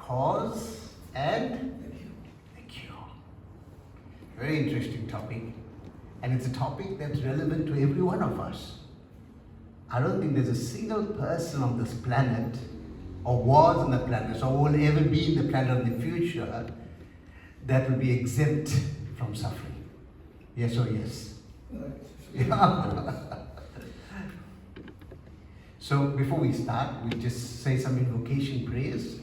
cause and the cure. Very interesting topic, and it's a topic that's relevant to every one of us. I don't think there's a single person on this planet, or was on the planet, or will ever be in the planet in the future, that will be exempt from suffering. Yes or yes? Yeah. So before we start, we'll just say some invocation prayers,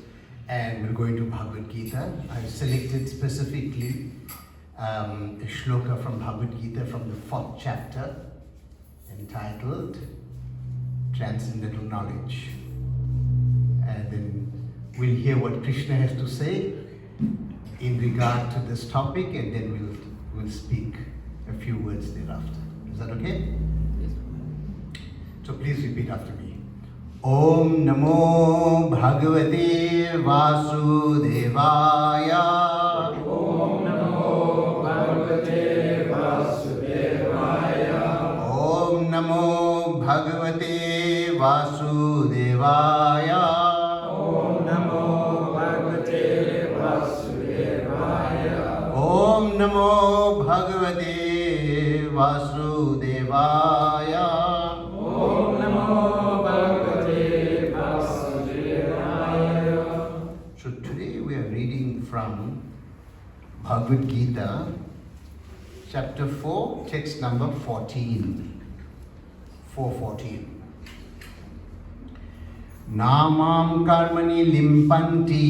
and we'll go into Bhagavad Gita. I've selected specifically a shloka from Bhagavad Gita from the 4th chapter, entitled Transcendental Knowledge. And then we'll hear what Krishna has to say in regard to this topic, and then we'll speak a few words thereafter. Is that okay? Yes. So please repeat after me. Om Namo Bhagavate Vasudevaya. Om Namo Bhagavate Vasudevaya. Om Namo Bhagavate Vasudevaya. Om Namo Bhagavate Vasudevaya. Om Namo Bhagavate Vasudevaya. Om Namo Bhagavate Vasudevaya. So today we are reading from Bhagavad Gita, chapter 4, text number 14. 4:14. Namam karmani limpanti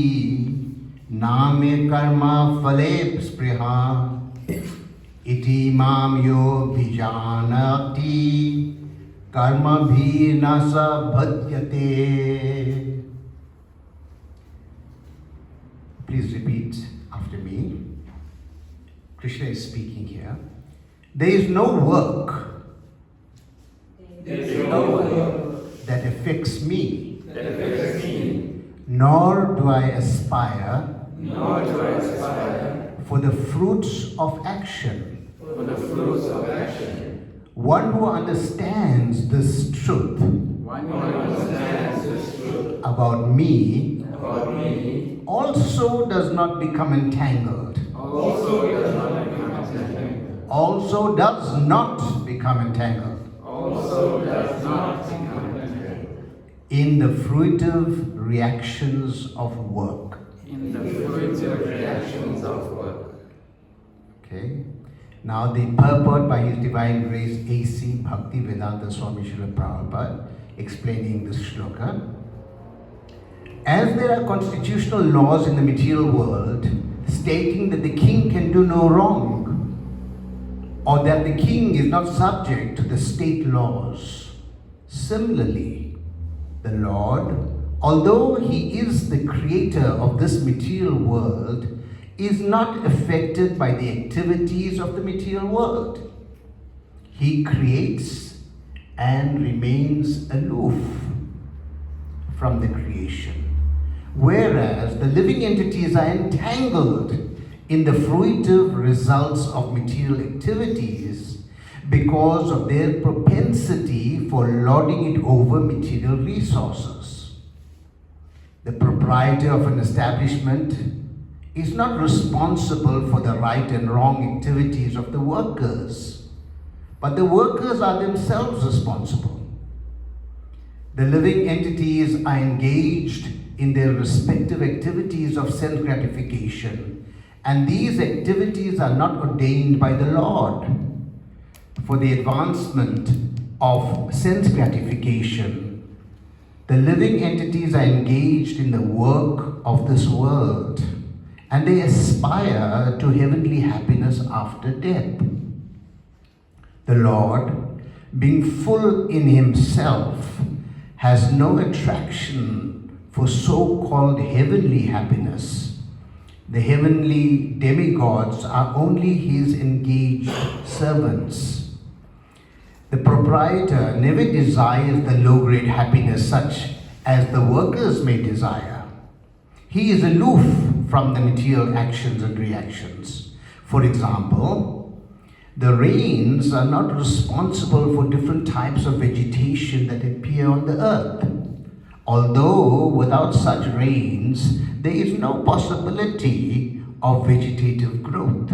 name karma phale spriha iti mam yo bhijanati karma bhi nasa bhadyate. Please repeat after me. Krishna is speaking here. There is no work that affects me, nor do I aspire for the fruits of action. One who understands this truth about me also does not become entangled. Also does not become entangled in the fruitive reactions of work. Okay. Now the purport by His Divine Grace A.C. Bhaktivedanta Swami Srila Prabhupada explaining this shloka. As there are constitutional laws in the material world stating that the king can do no wrong, or that the king is not subject to the state laws, similarly, the Lord, although He is the creator of this material world, is not affected by the activities of the material world. He creates and remains aloof from the creation, whereas the living entities are entangled in the fruitive results of material activities because of their propensity for lording it over material resources. The proprietor of an establishment is not responsible for the right and wrong activities of the workers, but the workers are themselves responsible. The living entities are engaged in their respective activities of sense gratification, and these activities are not ordained by the Lord. For the advancement of sense gratification, the living entities are engaged in the work of this world, and they aspire to heavenly happiness after death. The Lord, being full in Himself, has no attraction for so-called heavenly happiness. The heavenly demigods are only His engaged servants. The proprietor never desires the low-grade happiness such as the workers may desire. He is aloof from the material actions and reactions. For example, the rains are not responsible for different types of vegetation that appear on the earth. Although without such rains, there is no possibility of vegetative growth.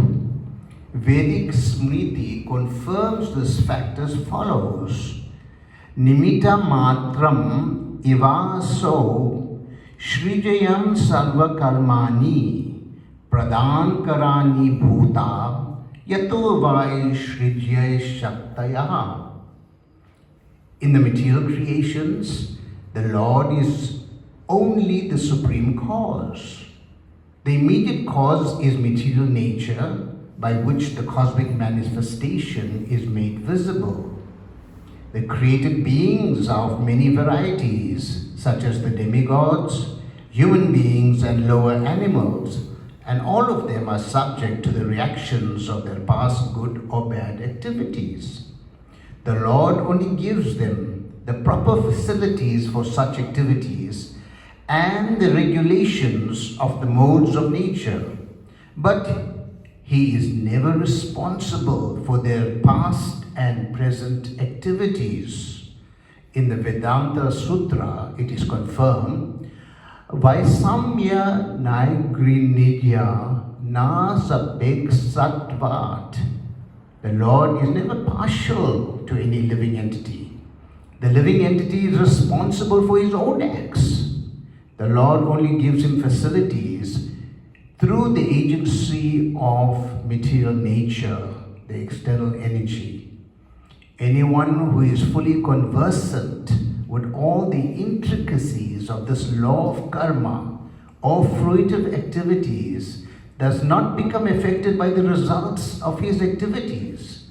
Vedic Smriti confirms this fact as follows. Nimitta matram ivaso Shrijayam sarva karmani pradhan karani bhuta yato vai shrijyay shaktayah. In the material creations, the Lord is only the supreme cause. The immediate cause is material nature, by which the cosmic manifestation is made visible. The created beings are of many varieties, such as the demigods, human beings, and lower animals, and all of them are subject to the reactions of their past good or bad activities. The Lord only gives them the proper facilities for such activities and the regulations of the modes of nature, but He is never responsible for their past and present activities. In the Vedanta Sutra, it is confirmed, Vaisamya Naigrinidya Nasapek Sattvat. The Lord is never partial to any living entity. The living entity is responsible for his own acts. The Lord only gives him facilities through the agency of material nature, the external energy. Anyone who is fully conversant with all the intricacies of this law of karma or fruitive activities does not become affected by the results of his activities.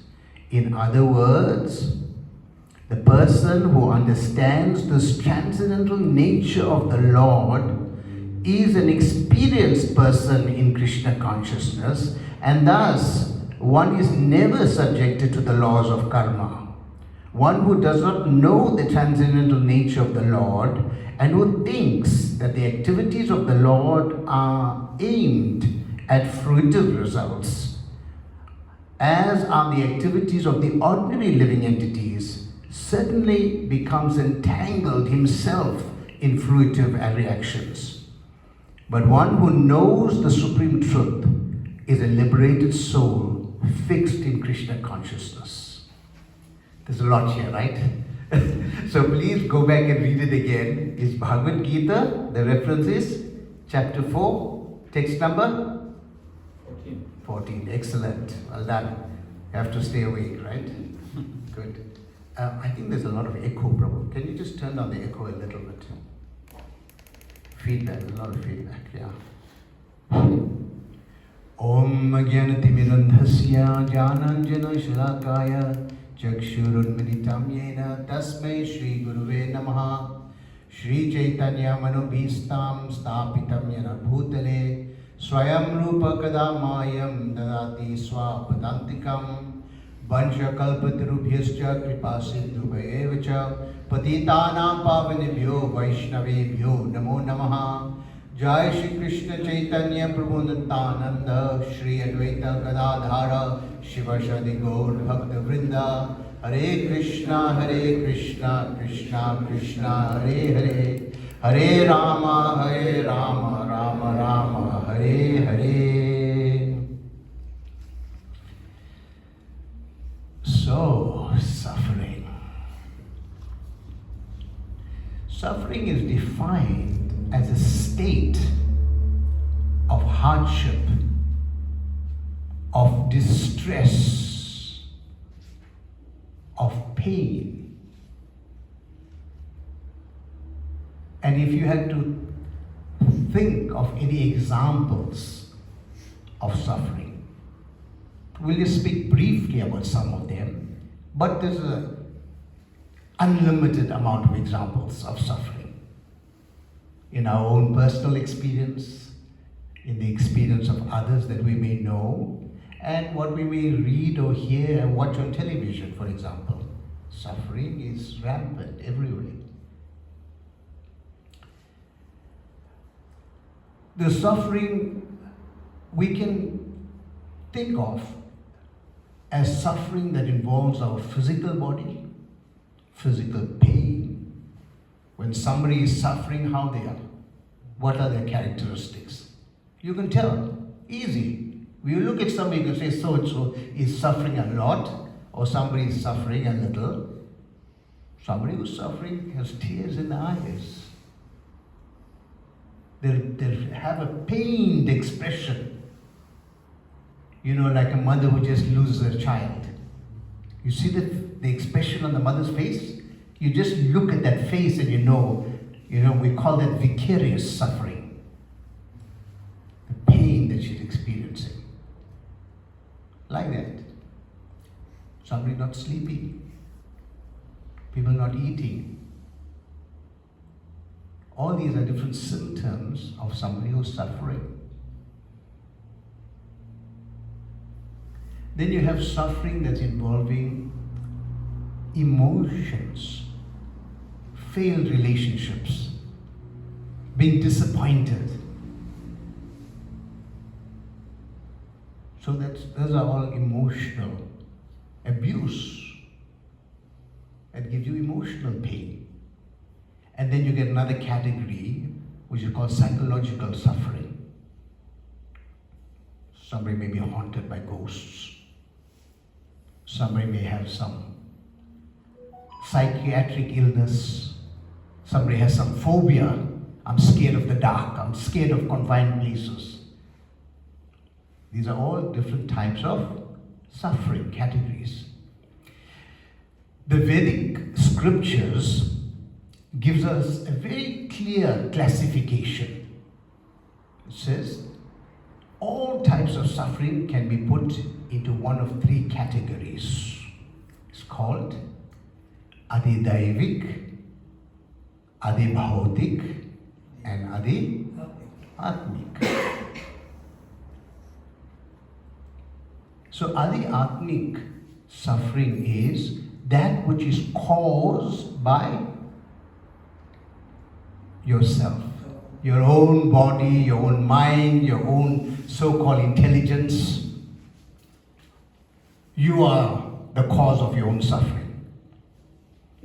In other words, the person who understands this transcendental nature of the Lord is an experienced person in Krishna consciousness, and thus one is never subjected to the laws of karma. One who does not know the transcendental nature of the Lord and who thinks that the activities of the Lord are aimed at fruitive results, as are the activities of the ordinary living entities, certainly becomes entangled himself in fruitive reactions. But one who knows the supreme truth is a liberated soul fixed in Krishna consciousness. There's a lot here, right? So please go back and read it again. It's Bhagavad Gita. The reference is chapter 4, text number 14. Excellent. Well done. You have to stay awake, right? Good. I think there's a lot of echo, Prabhu. Can you just turn down the echo a little bit? Feedback, a lot of feedback, yeah. Om Jnanatimirandhasya Jnananjana Shalakaya Chakshurunmilitam Yena Tasmai Shri Guruve Namaha Shri Chaitanya Manobhistam Stapitam Yena Bhutale Swayam Rupa Kadamayam Dadati Swapadantikam Vansha Kalpatarubhyascha Kripa Sindhubhayevacha Patitanam Pavanebhyo Vaishnavebhyo Namo Namaha Jai Shri Krishna Chaitanya Prabhu Nityananda Shri Advaita Gadadhara Shiva Shadi Gaur Bhakta Vrinda Hare Krishna Krishna Krishna Hare Hare Hare Rama Rama Rama Hare Hare. So, suffering. Suffering is defined as a state of hardship, of distress, of pain. And if you had to think of any examples of suffering, we'll just speak briefly about some of them, but there's an unlimited amount of examples of suffering in our own personal experience, in the experience of others that we may know, and what we may read or hear and watch on television, for example. Suffering is rampant everywhere. The suffering we can think of as suffering that involves our physical body, physical pain, When somebody is suffering, how they are? What are their characteristics? You can tell. Easy. When you look at somebody, you can say so-and-so is suffering a lot, or somebody is suffering a little. Somebody who's suffering has tears in the eyes. They'll have a pained expression. You know, like a mother who just loses her child. You see the expression on the mother's face? You just look at that face and you know, we call that vicarious suffering. The pain that she's experiencing. Like that. Somebody not sleeping. People not eating. All these are different symptoms of somebody who's suffering. Then you have suffering that's involving emotions, failed relationships, being disappointed. So those are all emotional abuse that gives you emotional pain. And then you get another category which is called psychological suffering. Somebody may be haunted by ghosts. Somebody may have some psychiatric illness. Somebody has some phobia. I'm scared of the dark. I'm scared of confined places. These are all different types of suffering categories. The Vedic scriptures gives us a very clear classification. It says all types of suffering can be put into one of three categories. It's called Adi-Daivik, Adi-Bhautik, and Adi-Atmik. So Adi-Atmik suffering is that which is caused by yourself, your own body, your own mind, your own so-called intelligence. You are the cause of your own suffering.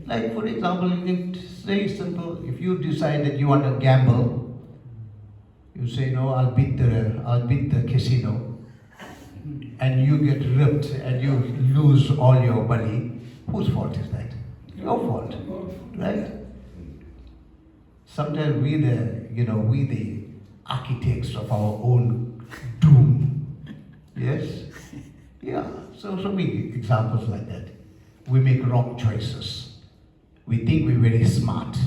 Like, for example, it's very simple. If you decide that you want to gamble, you say, no, I'll beat the casino, and you get ripped and you lose all your money. Whose fault is that? Your fault, right? Sometimes we the architects of our own doom. Yes? Yeah. So many examples like that. We make wrong choices. We think we're very smart,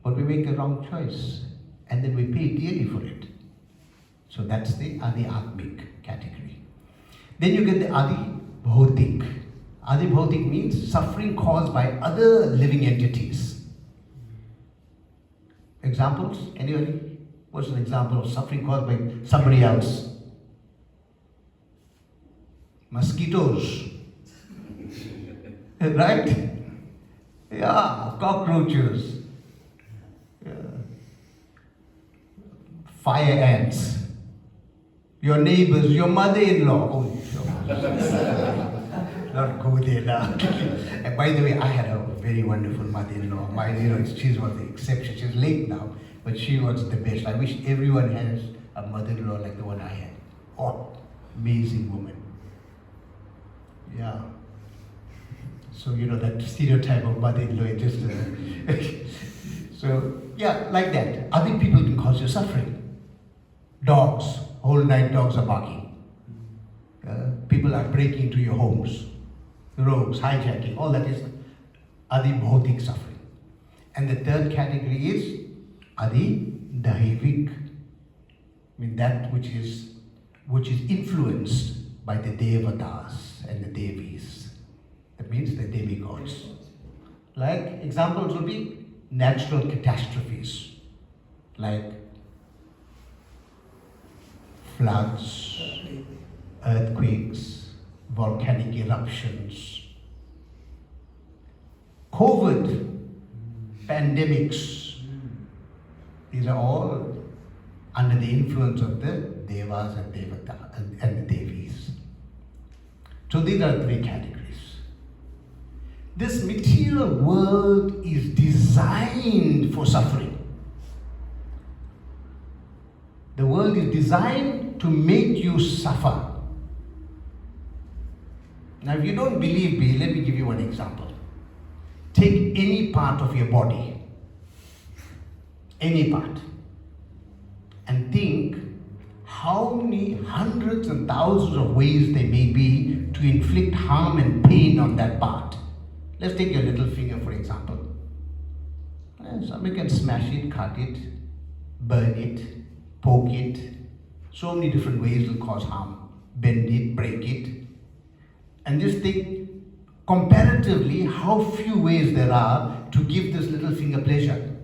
but we make a wrong choice, and then we pay dearly for it. So that's the Adi-Atmik category. Then you get the Adi-Bhautik. Adi-Bhautik means suffering caused by other living entities. Examples? Anybody? What's an example of suffering caused by somebody else? Mosquitoes. Right? Yeah, cockroaches. Yeah. Fire ants. Your neighbors, your mother-in-law. Oh, sure. Not go there now. And by the way, I had a very wonderful mother-in-law. She was the exception. She's late now, but she was the best. I wish everyone has a mother-in-law like the one I had. Oh, amazing woman. Yeah. So, that stereotype of mother-in-law is just... So, yeah, like that. Other people can cause you suffering. Dogs. Whole night dogs are barking. People are breaking into your homes. Rogues, hijacking, all that is Adi-Bhautik suffering. And the third category is Adi-Daivik. I mean that which is influenced by the Devatas and the Devis. That means the demigods. Like examples would be natural catastrophes, like floods, earthquakes, volcanic eruptions, COVID, pandemics. These are all under the influence of the Devas and Devata and the Devis. So these are three categories. This material world is designed for suffering. The world is designed to make you suffer. Now, if you don't believe me, let me give you one example. Take any part of your body, any part, and think how many hundreds and thousands of ways there may be to inflict harm and pain on that part. Let's take your little finger, for example. Somebody can smash it, cut it, burn it, poke it. So many different ways will cause harm. Bend it, break it. And just think comparatively how few ways there are to give this little finger pleasure.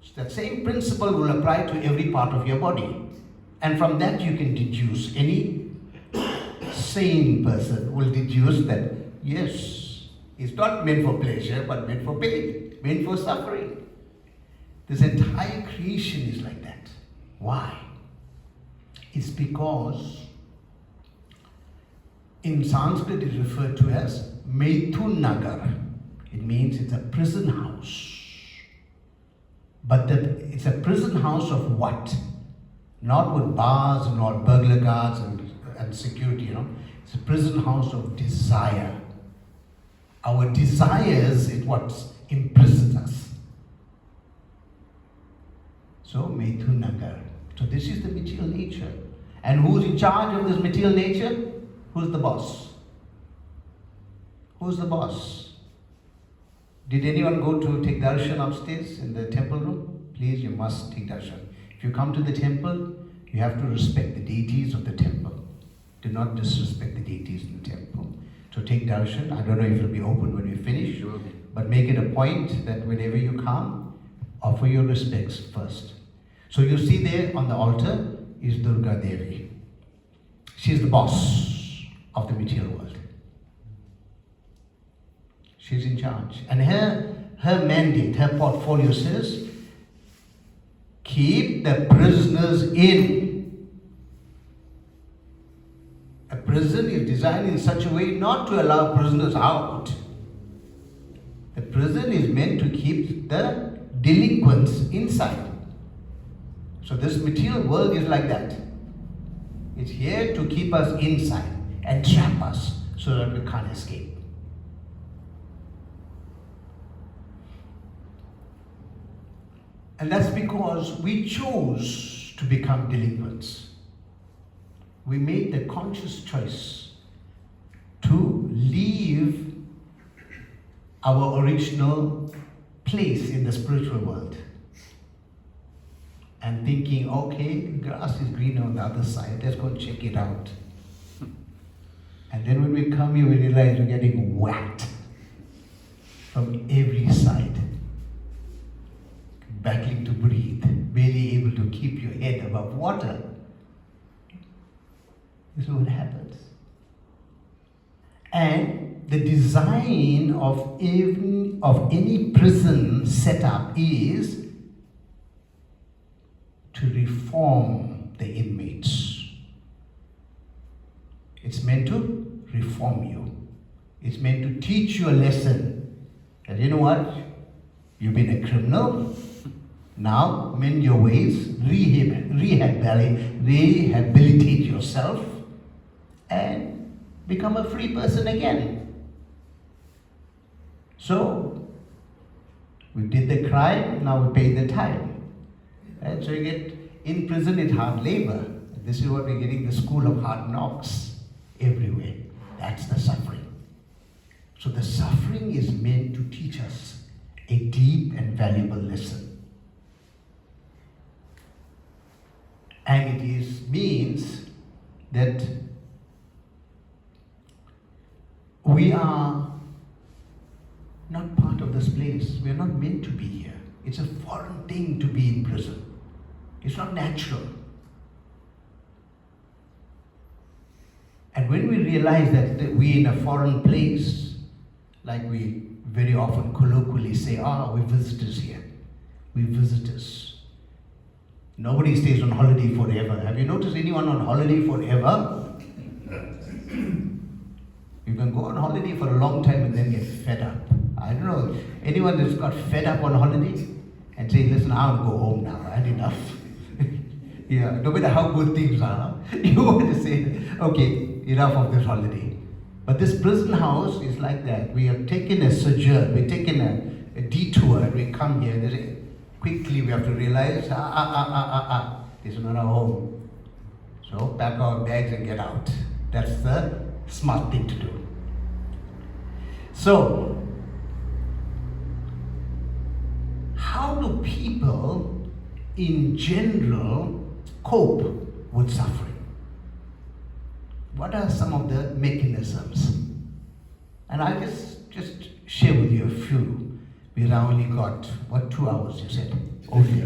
So that same principle will apply to every part of your body. And from that you can deduce, any sane person will deduce that, yes, it's not meant for pleasure, but meant for pain, meant for suffering. This entire creation is like that. Why? It's because in Sanskrit it is referred to as Methun Nagar. It means it's a prison house. But it's a prison house of what? Not with bars and all burglar guards and security, It's a prison house of desire. Our desires is what imprisons us. So, Methun Nagar. So this is the material nature. And who's in charge of this material nature? Who's the boss? Who's the boss? Did anyone go to take darshan upstairs in the temple room? Please, you must take darshan. If you come to the temple, you have to respect the deities of the temple. Do not disrespect the deities in the temple. So take darshan. I don't know if it'll be open when we finish, but make it a point that whenever you come, offer your respects first. So you see there on the altar is Durga Devi. She's the boss of the material world. She's in charge. And her mandate, her portfolio says, keep the prisoners in. A prison is designed in such a way not to allow prisoners out. The prison is meant to keep the delinquents inside. So this material world is like that. It's here to keep us inside and trap us so that we can't escape. And that's because we chose to become delinquents. We made the conscious choice to leave our original place in the spiritual world. And thinking, okay, grass is green on the other side, let's go check it out. And then when we come here, we realize we're getting whacked from every side. Battling to breathe, barely able to keep your head above water. This is what happens. And the design of any prison setup is to reform the inmates. It's meant to reform you. It's meant to teach you a lesson. And you know what? You've been a criminal. Now mend your ways, rehabilitate yourself, and become a free person again. So, we did the crime, now we pay the time. And so you get in prison, it's hard labor. This is what we're getting, the school of hard knocks everywhere. That's the suffering. So the suffering is meant to teach us a deep and valuable lesson. And it means that we are not part of this place. We are not meant to be here. It's a foreign thing to be in prison. It's not natural. And when we realize that we're in a foreign place, like we very often colloquially say, we're visitors here. We're visitors. Nobody stays on holiday forever. Have you noticed anyone on holiday forever? You can go on holiday for a long time and then get fed up. I don't know, anyone that's got fed up on holiday and say, listen, I'll go home now, I had enough. Yeah, no matter how good things are, you want to say, okay, enough of this holiday. But this prison house is like that. We have taken a sojourn, we've taken a detour, and we come here, and say, quickly we have to realize, this is not our home. So pack our bags and get out. That's the smart thing to do. So, how do people in general cope with suffering? What are some of the mechanisms? And I'll just share with you a few. We've only got, 2 hours you said? Only.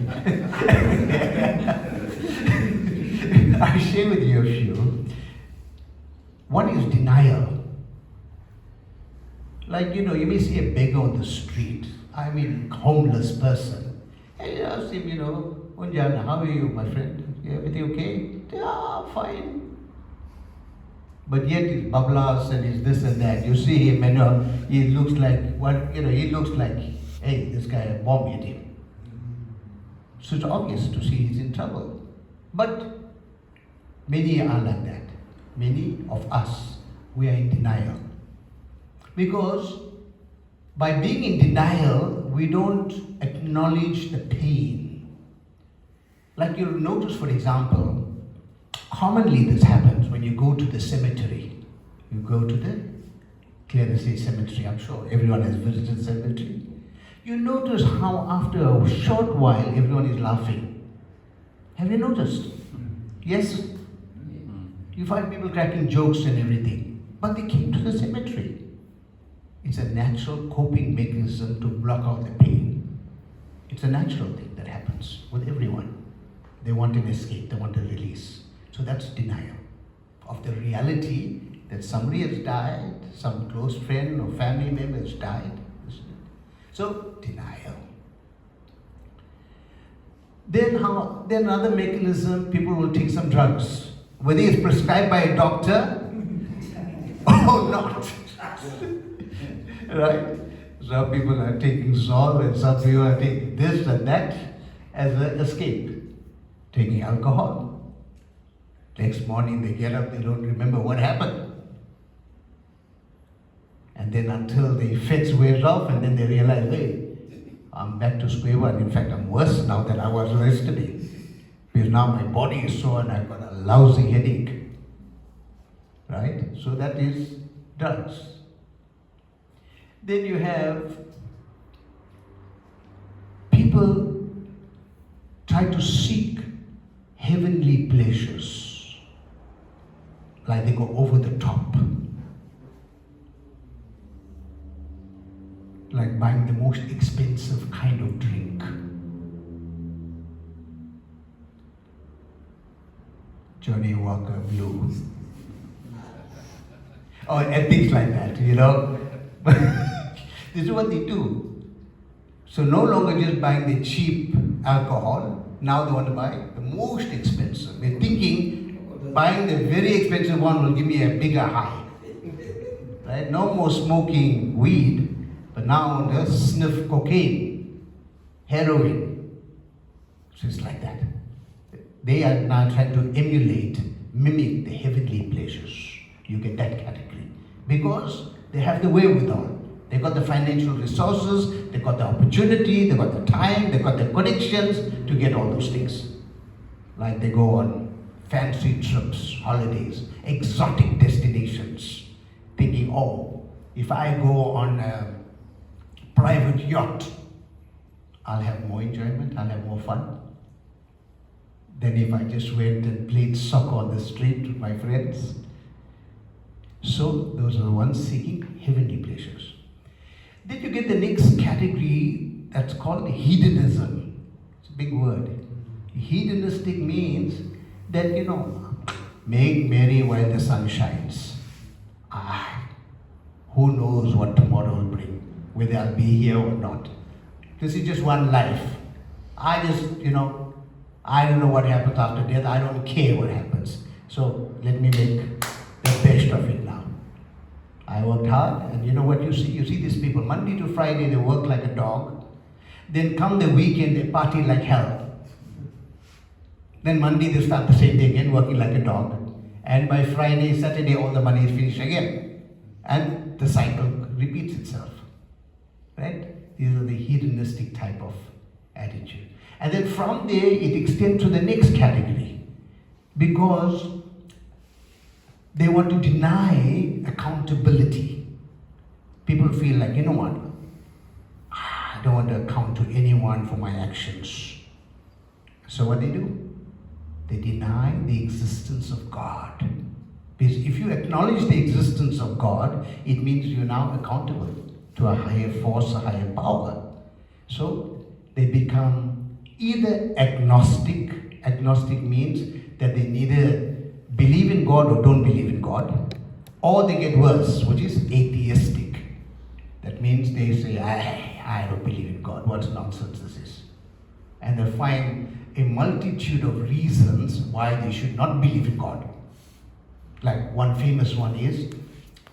I'll share with you a few. One is denial. Like, you may see a beggar on the street, homeless person. And you ask him, Unjan, how are you, my friend? Everything okay? Yeah, fine. But yet he's bablas and he's this and that. You see him and he looks like, he looks like, hey, this guy, a bomb hit him. So it's obvious to see he's in trouble. But many are like that. Many of us, we are in denial. Because by being in denial, we don't acknowledge the pain. Like you'll notice, for example, commonly this happens when you go to the cemetery. You go to the Clearly Cemetery, I'm sure everyone has visited the cemetery. You notice how after a short while everyone is laughing. Have you noticed? Yes? You find people cracking jokes and everything. But they came to the cemetery. It's a natural coping mechanism to block out the pain. It's a natural thing that happens with everyone. They want an escape, they want a release. So that's denial of the reality that somebody has died, some close friend or family member has died. So, denial. Then another mechanism, people will take some drugs. Whether it's prescribed by a doctor or not. Right? Some people are taking Zol and some people are taking this and that as an escape. Taking alcohol. Next morning they get up, they don't remember what happened. And then until the effects wears off and then they realize, hey, I'm back to square one. In fact, I'm worse now than I was yesterday. Because now my body is sore and I've got a lousy headache. Right? So that is drugs. Then you have people try to seek heavenly pleasures. Like they go over the top. Like buying the most expensive kind of drink. Johnny Walker Blue. And things like that, This is what they do. So no longer just buying the cheap alcohol, now they want to buy the most expensive. They're thinking buying the very expensive one will give me a bigger high. Right? No more smoking weed, but now just sniff cocaine, heroin. So it's like that. They are now trying to mimic the heavenly pleasures. You get that category. Because they have the wherewithal. They've got the financial resources, they've got the opportunity, they've got the time, they've got the connections to get all those things. Like they go on fancy trips, holidays, exotic destinations, thinking, if I go on a private yacht, I'll have more enjoyment, I'll have more fun than if I just went and played soccer on the street with my friends. So those are the ones seeking heavenly pleasures. Then you get the next category that's called hedonism. It's a big word. Hedonistic means that, make merry while the sun shines. Who knows what tomorrow will bring, whether I'll be here or not. This is just one life. I don't know what happens after death. I don't care what happens. So let me make the best of it now. I worked hard, and you know what you see? You see these people, Monday to Friday, they work like a dog. Then come the weekend, they party like hell. Then Monday, they start the same day again, working like a dog. And by Friday, Saturday, all the money is finished again. And the cycle repeats itself. Right? These are the hedonistic type of attitude. And then from there, it extends to the next category. Because they want to deny accountability. People feel like, you know what? I don't want to account to anyone for my actions. So what they do? They deny the existence of God. Because if you acknowledge the existence of God, it means you're now accountable to a higher force, a higher power. So they become either agnostic. Agnostic means that they neither believe in God or don't believe in God, or they get worse, which is atheistic. That means they say, I don't believe in God. What nonsense this is. And they find a multitude of reasons why they should not believe in God. Like one famous one is,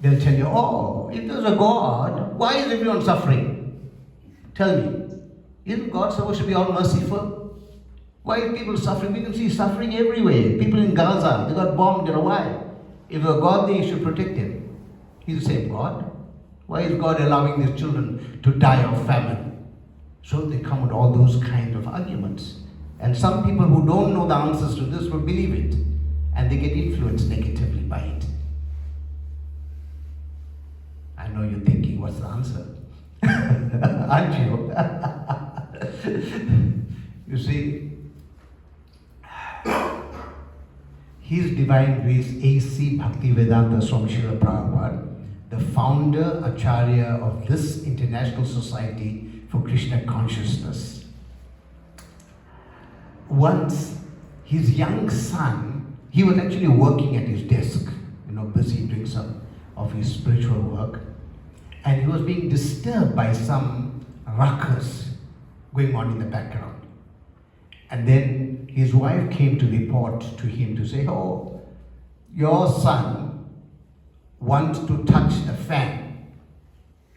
they'll tell you, oh, if there's a God, why is everyone suffering? Tell me, isn't God supposed to be all merciful? Why are people suffering? We can see suffering everywhere. People in Gaza, they got bombed, you know why? If a God there, you should protect him. He's the same God. Why is God allowing these children to die of famine? So they come with all those kind of arguments. And some people who don't know the answers to this will believe it. And they get influenced negatively by it. I know you're thinking, what's the answer? Aren't you? You see, His Divine Grace A.C. Bhaktivedanta Swami Srila Prabhupada, the founder, Acharya of this International Society for Krishna Consciousness. Once, his young son, he was actually working at his desk, busy doing some of his spiritual work, and he was being disturbed by some ruckus going on in the background. And then his wife came to report to him to say, oh, your son wants to touch the fan.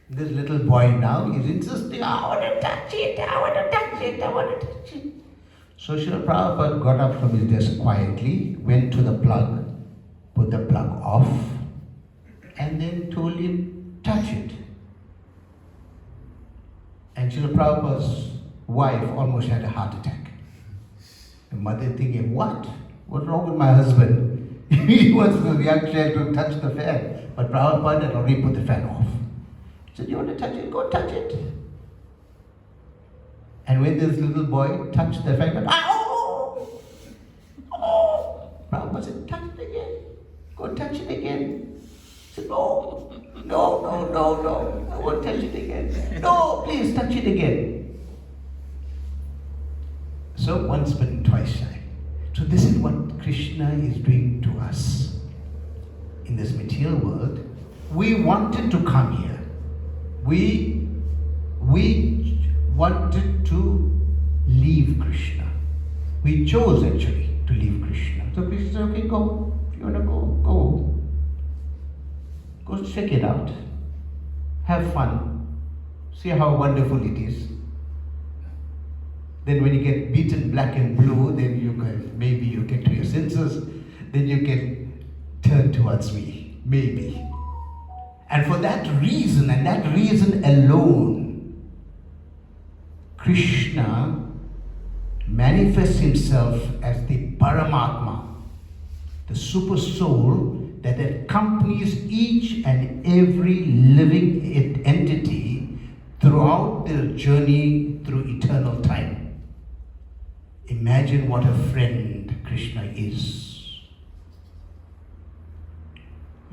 This little boy now is insisting, I want to touch it, I want to touch it, I want to touch it. So Srila Prabhupada got up from his desk quietly, went to the plug, put the plug off, and then told him, touch it. And Srila Prabhupada's wife almost had a heart attack. The mother thinking, what? What's wrong with my husband? He wants the young child to touch the fan. But Prabhupada had already put the fan off. He said, you want to touch it? Go touch it. And when this little boy touched the fan, Prabhupada said, touch it again. Go touch it again. He said, no, I won't touch it again. No, please touch it again. So once bitten, twice shy. So this is what Krishna is doing to us. In this material world, we wanted to come here. We wanted to leave Krishna. We chose actually to leave Krishna. So Krishna said, okay, go. If you want to go, go. Go check it out. Have fun. See how wonderful it is. Then when you get beaten black and blue, then maybe you get to your senses, then you can turn towards me. Maybe. And for that reason, and that reason alone, Krishna manifests himself as the Paramatma, the super soul that accompanies each and every living entity throughout their journey through eternal time. Imagine what a friend Krishna is.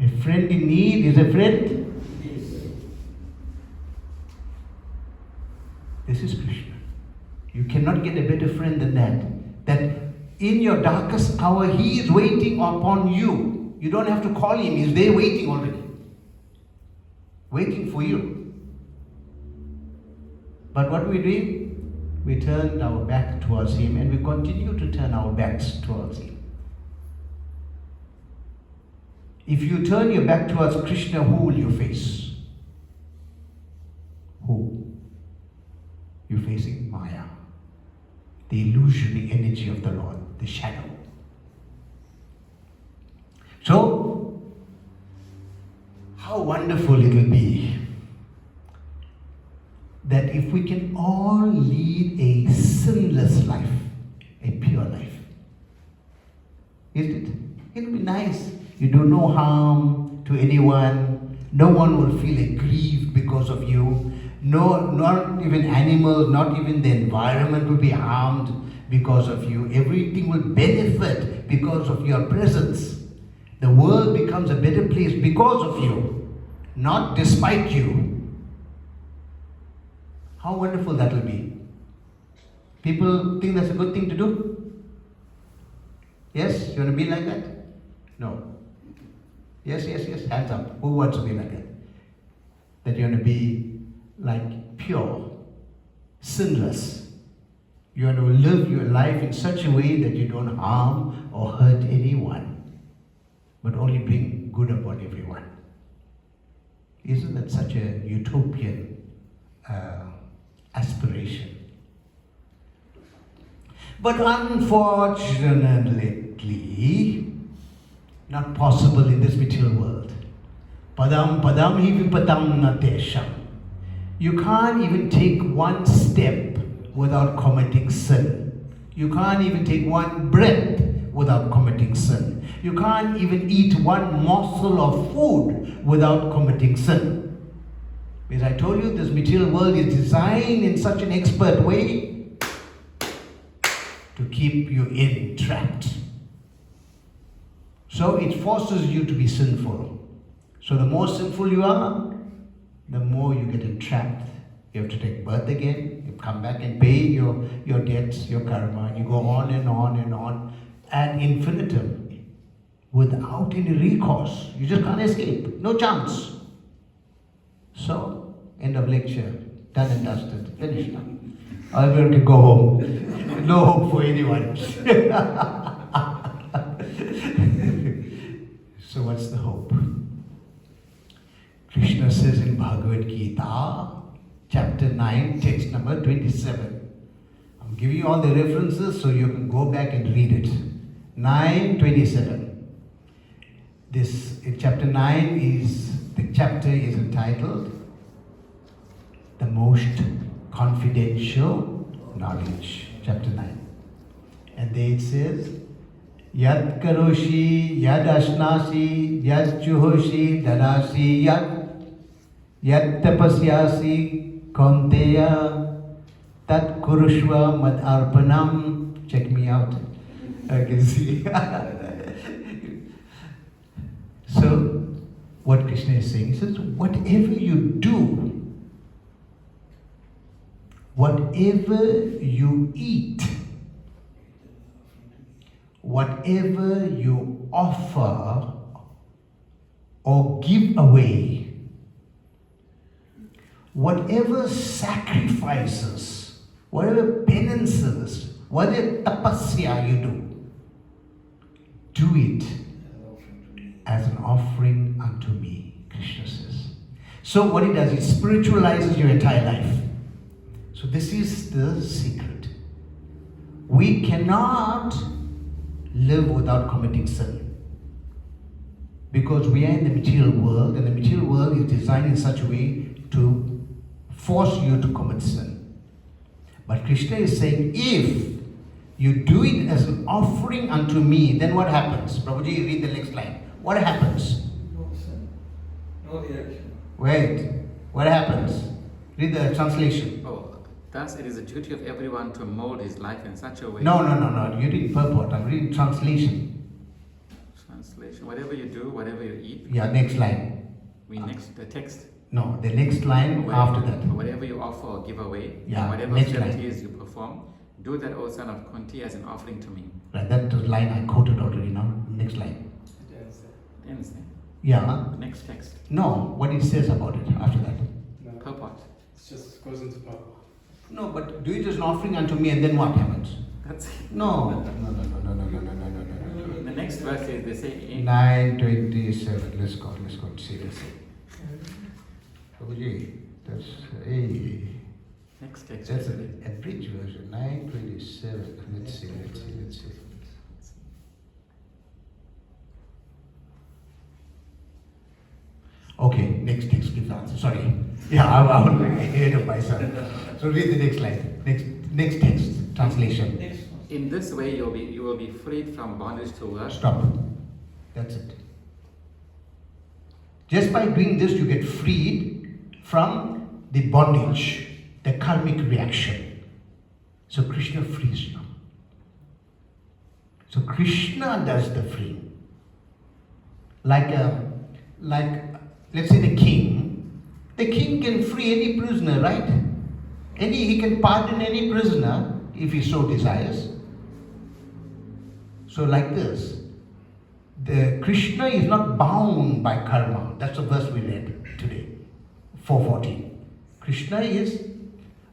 A friend in need is a friend. This is Krishna. You cannot get a better friend than that. That in your darkest hour, he is waiting upon you. You don't have to call him. He's there waiting already. Waiting for you. But what we do? We turned our back towards him, and we continue to turn our backs towards him. If you turn your back towards Krishna, who will you face? Who? You're facing Maya, the illusory energy of the Lord, the shadow. So, how wonderful it will be that if we can all lead a sinless life, a pure life. Isn't it? It'll be nice. You do no harm to anyone. No one will feel aggrieved because of you. No, not even animals, not even the environment will be harmed because of you. Everything will benefit because of your presence. The world becomes a better place because of you, not despite you. How wonderful that will be. People think that's a good thing to do? Yes? You want to be like that? No. Yes, hands up. Who wants to be like that? That you want to be like pure, sinless. You want to live your life in such a way that you don't harm or hurt anyone, but only bring good upon everyone. Isn't that such a utopian aspiration? But unfortunately, not possible in this material world. Padam padam hi vipatam na tesham. You can't even take one step without committing sin. You can't even take one breath without committing sin. You can't even eat one morsel of food without committing sin. Because I told you, this material world is designed in such an expert way to keep you entrapped. So it forces you to be sinful. So the more sinful you are, the more you get entrapped. You have to take birth again, you come back and pay your debts, your karma, and you go on and on and on ad infinitum without any recourse. You just can't escape, no chance. So, end of lecture, done and dusted, finished now. Everyone can go home. No hope for anyone. So what's the hope? Krishna says in Bhagavad Gita, chapter 9, text number 27. I'm giving you all the references so you can go back and read it. 9:27. This chapter 9 the chapter is entitled The Most Confidential Knowledge. Chapter 9. And there it says, Yad karoshi, yad ashnasi, yad chuhoshi, dadasi, yad tapasyasi, konteya, tat kurushva mad arpanam. Check me out. I can see. So, what Krishna is saying, he says, whatever you do, whatever you eat, whatever you offer or give away, whatever sacrifices, whatever penances, whatever tapasya you do it as an offering unto me, Krishna says. So what it does, it spiritualizes your entire life. So this is the secret. We cannot live without committing sin. Because we are in the material world, and the material world is designed in such a way to force you to commit sin. But Krishna is saying, if you do it as an offering unto me, then what happens? Prabhuji, read the next line. What happens? No sin, no reaction. Wait, what happens? Read the translation. Thus, it is the duty of everyone to mold his life in such a way. No. You read purport. I'm reading translation. Translation. Whatever you do, whatever you eat. Yeah, next line. The text. No, the next line after that. Whatever you offer or give away, Yeah, whatever next activities you perform, do that, O son of Kunti, as an offering to me. Right, that line I quoted already now. Next line. It ends there. Yeah. Next text. No, what it says about it after that. No. Purport. It just goes into power. No, but do it as an offering unto me, and then what happens? That's it. No. The next verse is the same. 9:27. Let's go and see this. Prabhuji, that's Next text. that's an abridged version. 9:27. Let's see. Okay, next text gives answer. Sorry. Yeah, I was ahead of myself. So read the next line. Next text, translation. Next one. In this way, you will be freed from bondage to work. Stop. That's it. Just by doing this, you get freed from the bondage, the karmic reaction. So Krishna frees you. So Krishna does the freeing. Like let's say the king can free any prisoner, right? He can pardon any prisoner if he so desires. So like this, the Krishna is not bound by karma. That's the verse we read today, 4:14. Krishna is,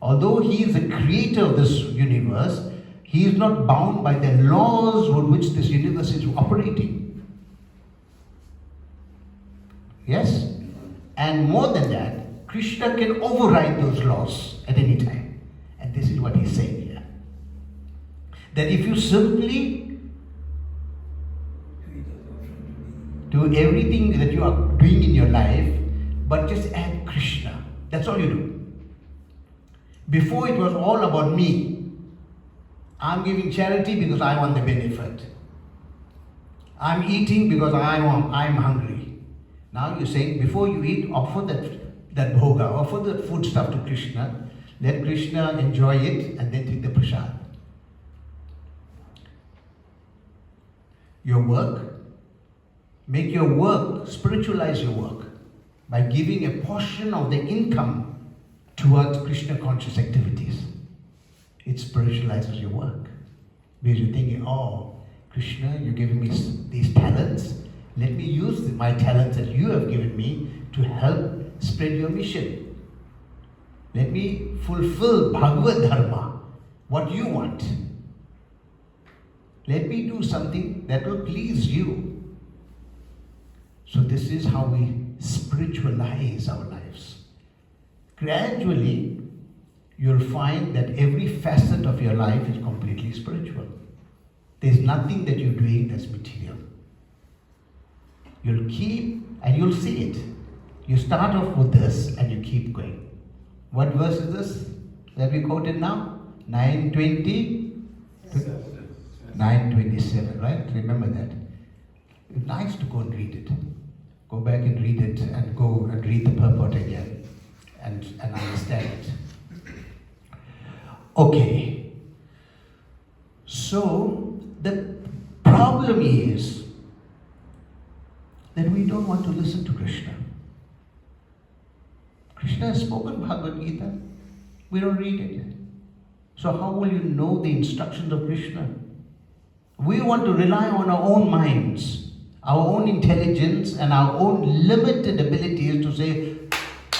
although he is the creator of this universe, he is not bound by the laws with which this universe is operating. Yes? And more than that, Krishna can override those laws at any time. And this is what he's saying here. That if you simply do everything that you are doing in your life, but just add Krishna, that's all you do. Before it was all about me. I'm giving charity because I want the benefit. I'm eating because I'm hungry. Now you're saying, before you eat, offer that bhoga, offer the food stuff to Krishna, let Krishna enjoy it, and then take the prasad. Your work, make your work, spiritualize your work by giving a portion of the income towards Krishna conscious activities. It spiritualizes your work. Because you're thinking, oh, Krishna, you're giving me these talents. Let me use my talents that you have given me to help spread your mission. Let me fulfill Bhagavad Dharma, what you want. Let me do something that will please you. So this is how we spiritualize our lives. Gradually, you'll find that every facet of your life is completely spiritual. There's nothing that you're doing that's material. You'll keep, and you'll see it. You start off with this and you keep going. What verse is this that we quoted now? 9:20? 9:27, right? Remember that. It's nice to go and read it. Go back and read it, and go and read the purport again and understand it. Okay. So the problem is that we don't want to listen to Krishna. Krishna has spoken Bhagavad Gita. We don't read it. So how will you know the instructions of Krishna? We want to rely on our own minds, our own intelligence, and our own limited abilities to say,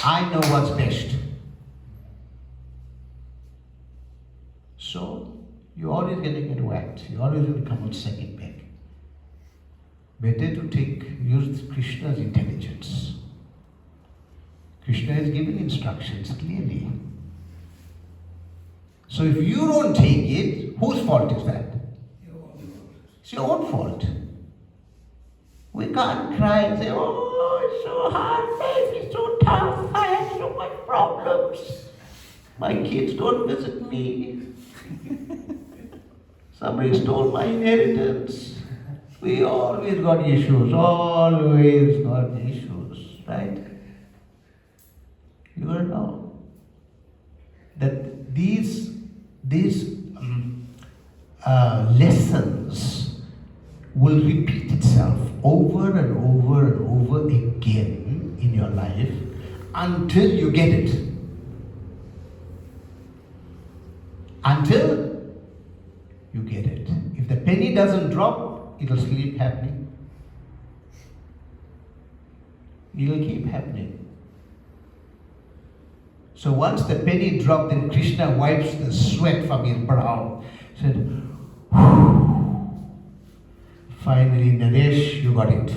I know what's best. So you're always going to get whacked. You're always going to come on second peg. Better to use Krishna's intelligence. Krishna has given instructions clearly. So if you don't take it, whose fault is that? It's your own fault. We can't cry and say, oh, it's so hard, life is so tough, I have so much problems. My kids don't visit me. Somebody stole my inheritance. We always got issues, right? You gotta know that these lessons will repeat itself over and over and over again in your life until you get it. Until you get it. If the penny doesn't drop, it'll keep happening. It'll keep happening. So once the penny dropped, then Krishna wipes the sweat from his brow. Said, Finally, Naresh, you got it.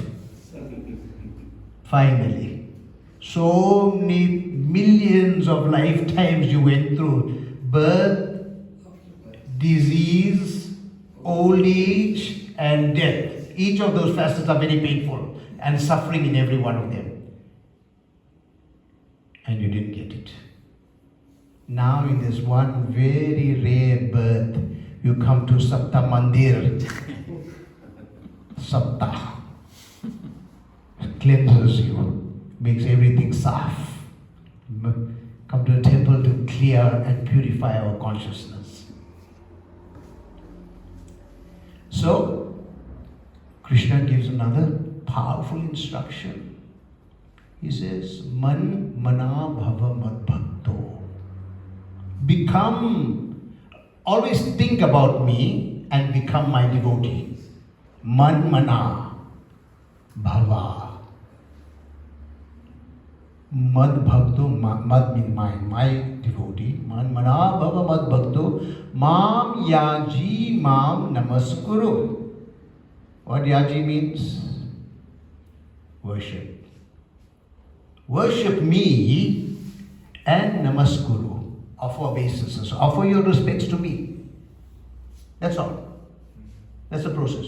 Finally. So many millions of lifetimes you went through. Birth, disease, old age, and death. Each of those facets are very painful and suffering in every one of them. And you didn't get it. Now in this one very rare birth, you come to Saptah Mandir. Saptah. It cleanses you, makes everything soft. Come to a temple to clear and purify our consciousness. So, Krishna gives another powerful instruction. He says, Man mana bhava mad bhakto. Become, always think about me and become my devotee. Man mana bhava. Mad bhakto, mad means my devotee. Man mana bhava mad bhakto. Mam yaji mam namaskuru. What yaji means? Worship. Worship me and namaskuru. Offer obeisances. Offer your respects to me. That's all. That's the process.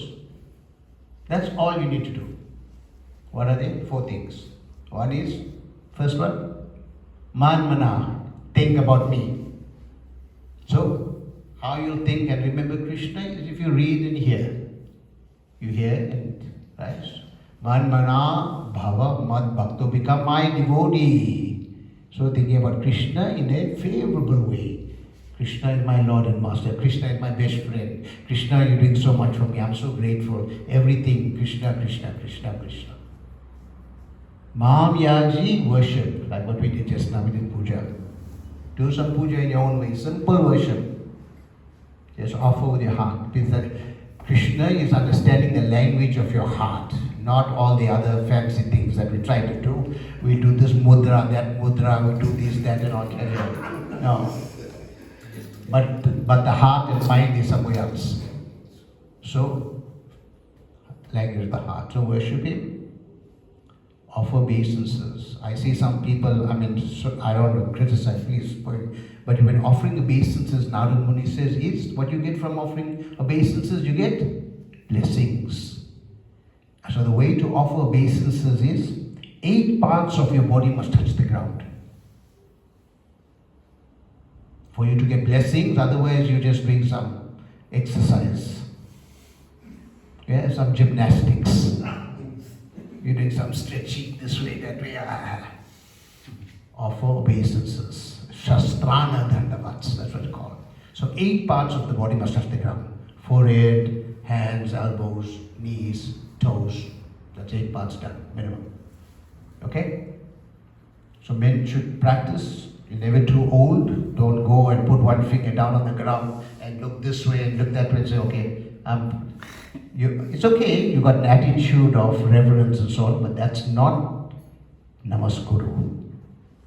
That's all you need to do. What are they? 4 things. One is, first one, man mana, think about me. So, how you'll think and remember Krishna is if you read and hear. You hear and, right? Man mana bhava mad bhakto, become my devotee. So thinking about Krishna in a favorable way. Krishna is my Lord and Master. Krishna is my best friend. Krishna, you're doing so much for me. I'm so grateful. Everything, Krishna, Krishna, Krishna, Krishna. Mam yaji, worship, like what we did just now, we did puja. Do some puja in your own way, simple worship. Just offer with your heart. Because that Krishna is understanding the language of your heart, not all the other fancy things that we try to do. We do this mudra, that mudra, we do this, that, and all. No. But the heart and mind is somewhere else. So, language of the heart. So worship Him. Offer obeisances. I see some people, I don't want to criticize, please, but when offering obeisances, Narada Muni says, is what you get from offering obeisances, you get blessings. So the way to offer obeisances is, 8 parts of your body must touch the ground. For you to get blessings, otherwise you're just doing some exercise. Yeah, some gymnastics. You're doing some stretching this way, that way. Offer obeisances. Shastrana dandavats, that's what it's called. So 8 parts of the body must touch the ground. Forehead, hands, elbows, knees, toes. That's 8 parts done, minimum. Okay? So men should practice. You're never too old. Don't go and put one finger down on the ground and look this way and look that way and say, okay, it's okay, you got an attitude of reverence and so on, but that's not namaskuru,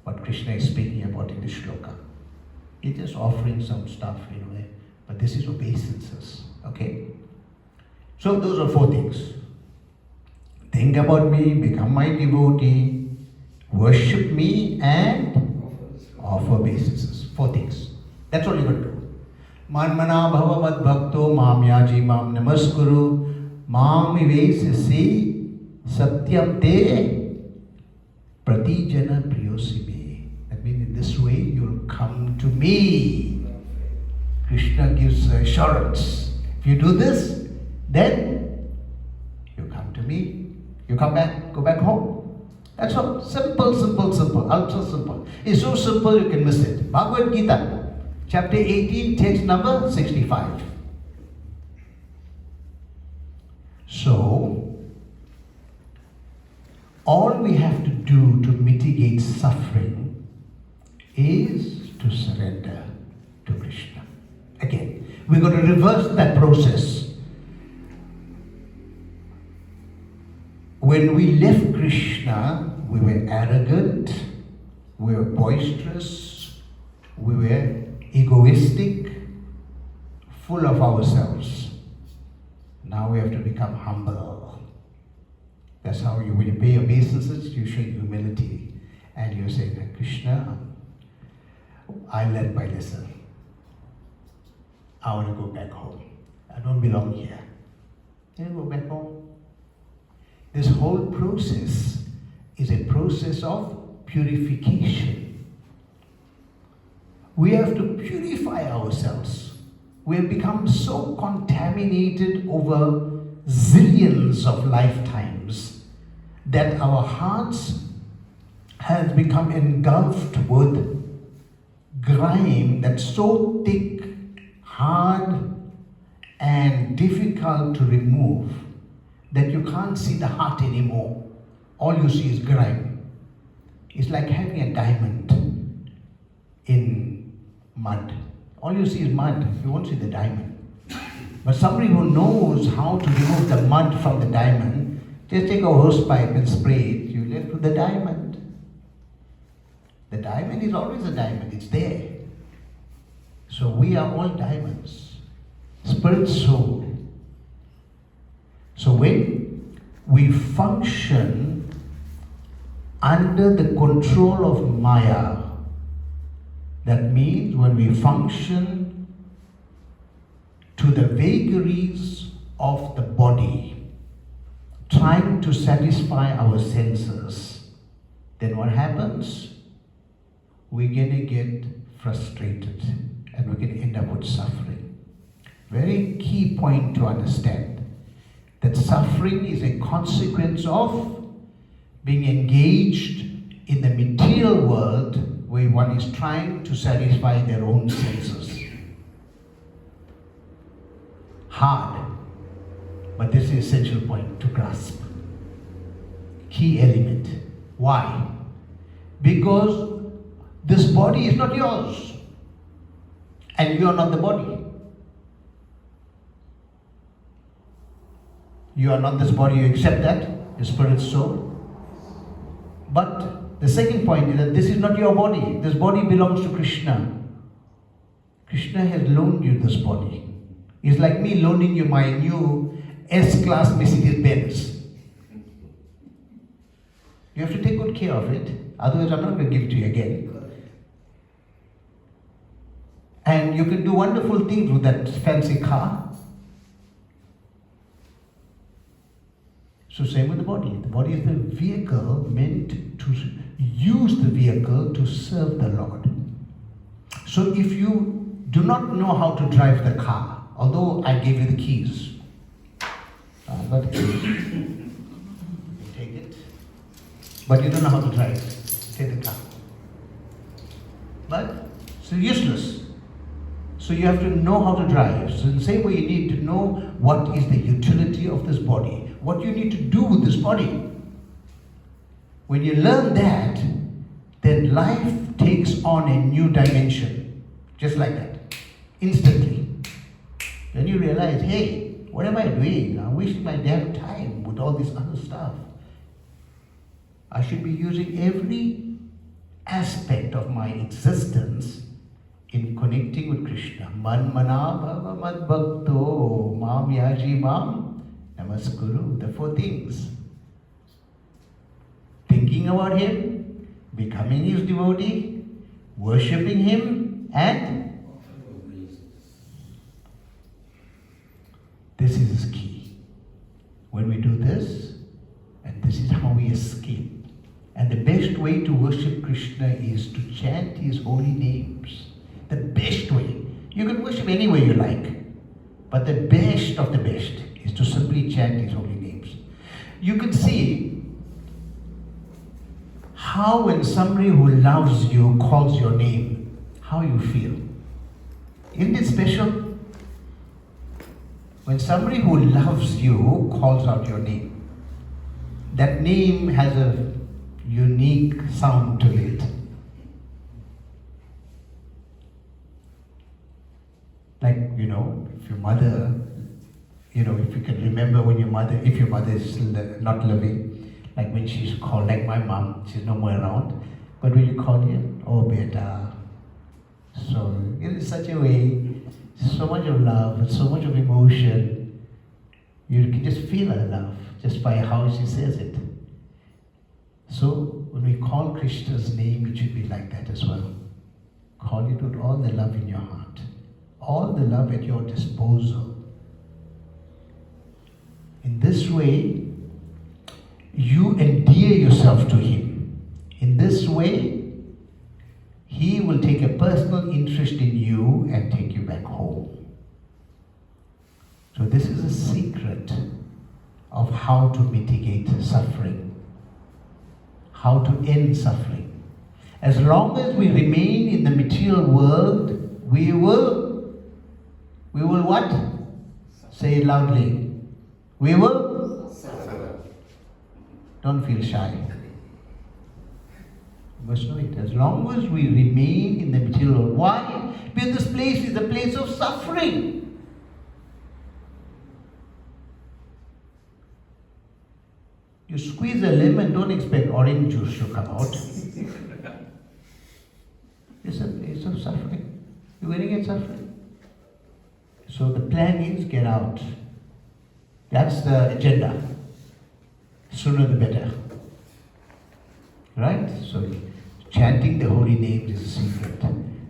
what Krishna is speaking about in this shloka. He's just offering some stuff in a way, but this is obeisances, okay? So those are 4 things. Think about me, become my devotee, worship me, and offer obeisances. 4 things. That's all you got to do. Man mana bhava mad bhakto mam yaji mam namaskuru mam ivesasi satyam te pratijana priyosime. That means in this way you'll come to me. Krishna gives assurance. If you do this, then you come to me. You come back, go back home. That's all. Simple, simple, simple. Ultra simple. It's so simple you can miss it. Bhagavad Gita. Chapter 18, text number 65. So, all we have to do to mitigate suffering is to surrender to Krishna. Again, we're going to reverse that process. When we left Krishna, we were arrogant, we were boisterous, we were egoistic, full of ourselves. Now we have to become humble. That's how you, when you pay your obeisances, you show humility. And you say, Krishna, I learned my lesson. I want to go back home. I don't belong here. Can I go back home? This whole process is a process of purification. We have to purify ourselves. We have become so contaminated over zillions of lifetimes that our hearts have become engulfed with grime that's so thick, hard, and difficult to remove that you can't see the heart anymore. All you see is grime. It's like having a diamond in mud. All you see is mud, you won't see the diamond. But somebody who knows how to remove the mud from the diamond, just take a hose pipe and spray it, you're left with the diamond. The diamond is always a diamond, it's there. So we are all diamonds, spirit, soul. So when we function under the control of Maya, that means when we function to the vagaries of the body, trying to satisfy our senses, then what happens? We're going to get frustrated and we're going to end up with suffering. Very key point to understand that suffering is a consequence of being engaged in the material world where one is trying to satisfy their own senses. Hard, but this is the essential point to grasp. Key element. Why? Because this body is not yours, and you are not the body. You are not this body, you accept that, your spirit, soul. But the second point is that this is not your body. This body belongs to Krishna. Krishna has loaned you this body. It's like me loaning you my new S-Class Mercedes Benz. You have to take good care of it, otherwise I'm not going to give it to you again. And you can do wonderful things with that fancy car. So same with the body. The body is the vehicle meant to use the vehicle to serve the Lord. So if you do not know how to drive the car, although I gave you the keys, but you take it, but you don't know how to drive it, take the car. But it's useless. So you have to know how to drive. So in the same way you need to know what is the utility of this body, what you need to do with this body. When you learn that, then life takes on a new dimension. Just like that. Instantly. Then you realize, hey, what am I doing? I'm wasting my damn time with all this other stuff. I should be using every aspect of my existence in connecting with Krishna. Man mana bhava mad bhakto mam yaji mam namaskuru. The four things. Thinking about Him, becoming His devotee, worshipping Him, and this is key. When we do this, and this is how we escape. And the best way to worship Krishna is to chant His holy names. The best way. You can worship any way you like, but the best of the best is to simply chant His holy names. You can see how when somebody who loves you calls your name, how you feel. Isn't it special? When somebody who loves you calls out your name, that name has a unique sound to it. Like, if your mother, if you can remember when if your mother is not living, like when she's called, like my mom, she's no more around, but when you call her, oh beta. So, in such a way, so much of love, so much of emotion. You can just feel her love just by how she says it. So when we call Krishna's name, it should be like that as well. Call it with all the love in your heart, all the love at your disposal. In this way, you endear yourself to him. In this way, he will take a personal interest in you and take you back home. So this is a secret of how to mitigate suffering, how to end suffering. As long as we remain in the material world, we will what? Say it loudly. We will suffer. Don't feel shy. You must know it. As long as we remain in the material world. Why? Because this place is a place of suffering. You squeeze a lemon, don't expect orange juice to come out. It's a place of suffering. You're going to get suffering. So the plan is get out. That's the agenda. Sooner the better. Right? So chanting the holy names is a secret.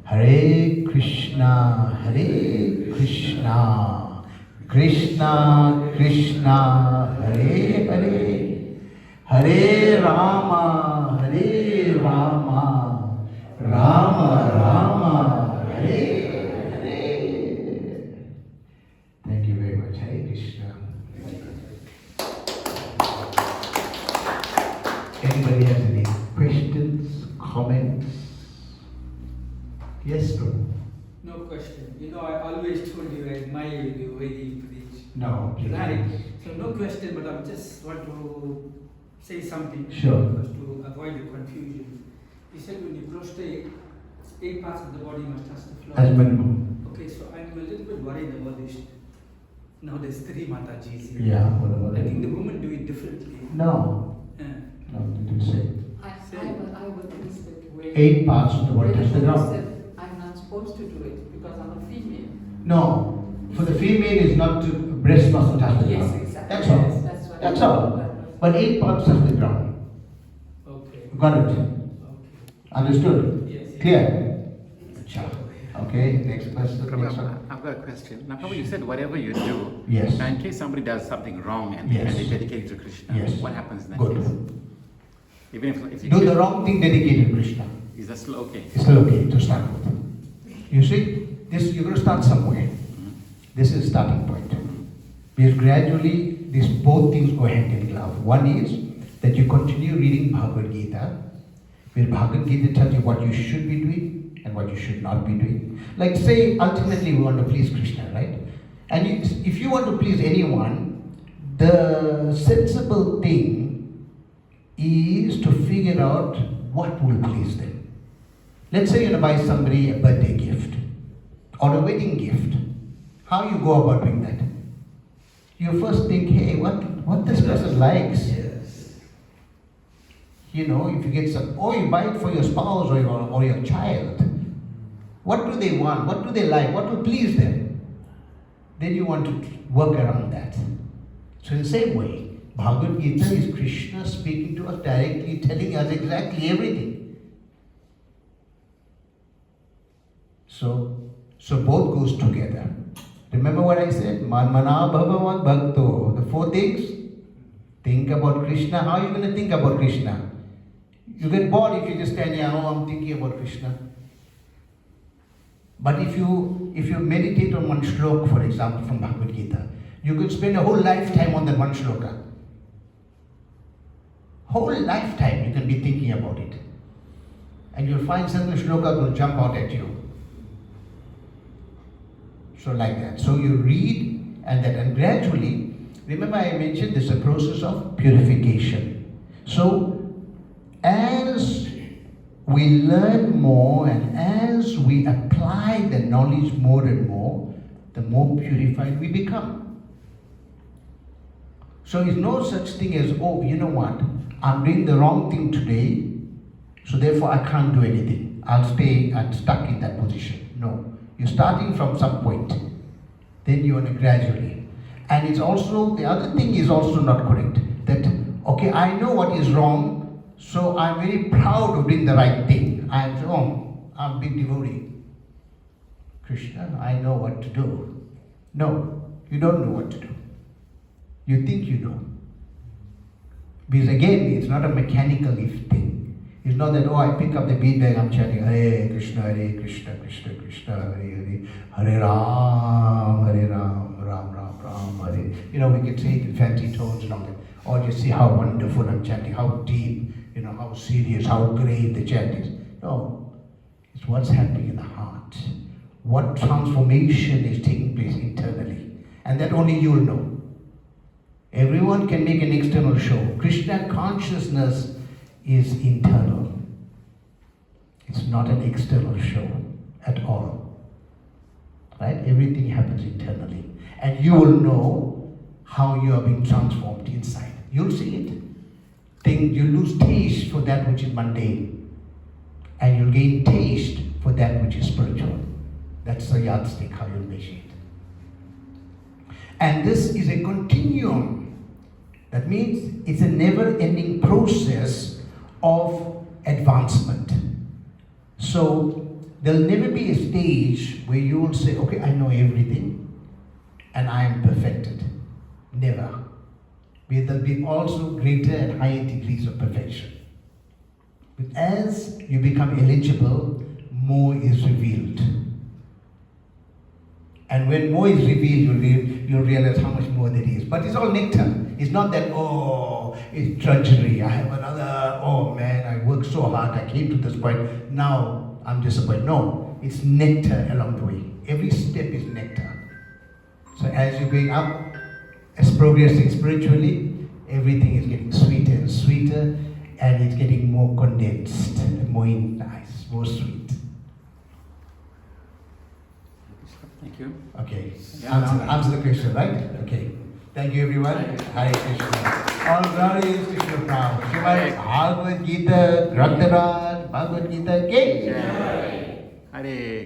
Hare Krishna, Hare Krishna, Krishna Krishna, Hare Hare, Hare Rama, Hare Rama, Rama Rama, Hare Hare. Thank you very much. Hare Krishna. Anybody has any questions, comments? Yes, bro. No question. You know, I always told you I admire the way you preach. No, please. Right. So no question, but I just want to say something. Sure. Because to avoid the confusion. You said when you prostrate, 8 parts of the body must touch the floor. As minimum. Okay, so I'm a little bit worried about this. Now there's 3 Matajis here. Yeah, what about I it? think the women do it differently. No. Yeah. No, they didn't say. I would think that way. 8 parts of the body touch the ground. Said I'm not supposed to do it because I'm a female. No. For the female is not to breast mustn't touch the Yes, ground. exactly. That's all. Yes, that's what That's I all. But 8 parts touch the ground. Okay. Got it? Okay. Understood? Yes. yes. Clear? Okay, next question. Next one. I've got a question. Now, Prabhu, you said whatever you do, Yes. now in case somebody does something wrong and, Yes. and they dedicate it to Krishna, Yes. what happens in that Good. case? Even if you Do the wrong thing dedicated to Krishna. is that still okay? It's still okay to start with. You see, this you're going to start somewhere. This is starting point. Because gradually, these both things go hand in glove. One is that you continue reading Bhagavad Gita, where Bhagavad Gita tells you what you should be doing and what you should not be doing. Like say, ultimately we want to please Krishna, right? And if you want to please anyone, the sensible thing is to figure out what will please them. Let's say you're going to buy somebody a birthday gift or a wedding gift. How you go about doing that? You first think, hey, what this person likes. Yes. You know, if you get some, or you buy it for your spouse or your child. What do they want? What do they like? What will please them? Then you want to work around that. So in the same way, Bhagavad Gita is Krishna speaking to us directly, telling us exactly everything. So both goes together. Remember what I said? Manmana bhavavat bhakto. The 4 things. Think about Krishna. How are you going to think about Krishna? You get bored if you just stand here, oh, I'm thinking about Krishna. But if you meditate on one shloka, for example, from Bhagavad Gita, you could spend a whole lifetime on that one shloka. Whole lifetime you can be thinking about it. And you'll find certain shlokas will jump out at you. So like that. So you read and gradually, remember I mentioned this is a process of purification. So as we learn more and as we apply the knowledge more and more, the more purified we become. So it's no such thing as, oh, you know what, I'm doing the wrong thing today, so therefore I can't do anything. I'm stuck in that position. No. You're starting from some point. Then you want to gradually. And it's also, the other thing is also not correct. That, okay, I know what is wrong, so I'm very proud of doing the right thing. I'm a big devotee. Krishna, I know what to do. No, you don't know what to do. You think you know. Because again, it's not a mechanical thing. It's not that, I pick up the beat bag, I'm chanting Hare Krishna, Krishna Krishna, Hare Hare, Hare Ram, Ram Ram, Hare. We can say it in fancy tones and all that. Or just see how wonderful I'm chanting, how deep, how serious, how grave the chant is. No, it's what's happening in the heart. What transformation is taking place internally. And that only you'll know. Everyone can make an external show. Krishna consciousness is internal. It's not an external show at all. Right? Everything happens internally. And you will know how you are being transformed inside. You'll see it. You lose taste for that which is mundane. And you'll gain taste for that which is spiritual. That's the yardstick, how you'll measure it. And this is a continuum. That means it's a never-ending process of advancement. So there'll never be a stage where you will say, okay, I know everything and I am perfected. Never. Because there'll be also greater and higher degrees of perfection. But as you become eligible, more is revealed. And when more is revealed, you'll realize how much more there is. But it's all nectar. It's not that, it's drudgery. I have another, man, I worked so hard. I came to this point. Now I'm disappointed. No, it's nectar along the way. Every step is nectar. So as you're going up, as progressing spiritually, everything is getting sweeter and sweeter, and it's getting more condensed, more nice, more sweet. Thank you. Okay, Yeah. answer the question, right? Okay. Thank you, everyone. Hare Krishna. All glory is Krishna Prabhu. Srimad Bhagavad Gita, Grantaraj, Bhagavad Gita, Jai. Hare